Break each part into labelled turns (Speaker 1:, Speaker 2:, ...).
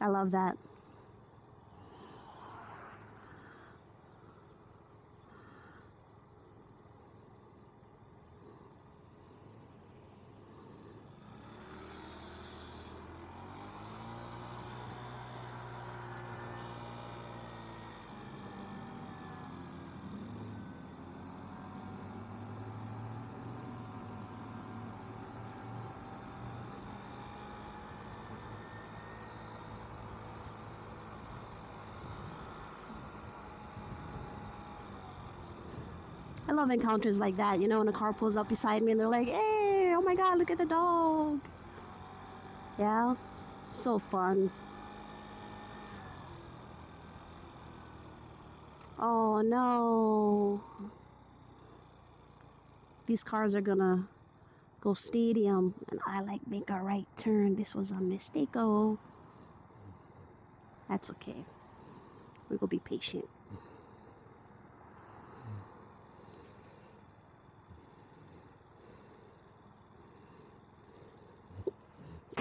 Speaker 1: I love that. I love encounters like that, you know, when a car pulls up beside me and they're like, hey, oh my god, look at the dog. Yeah, so fun. Oh no. These cars are gonna go stadium and I like make a right turn. This was a mistake. Oh, that's okay. We're gonna be patient.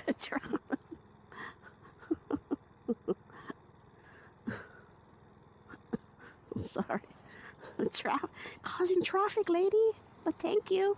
Speaker 1: Good job. I'm sorry. Causing traffic, lady. But thank you.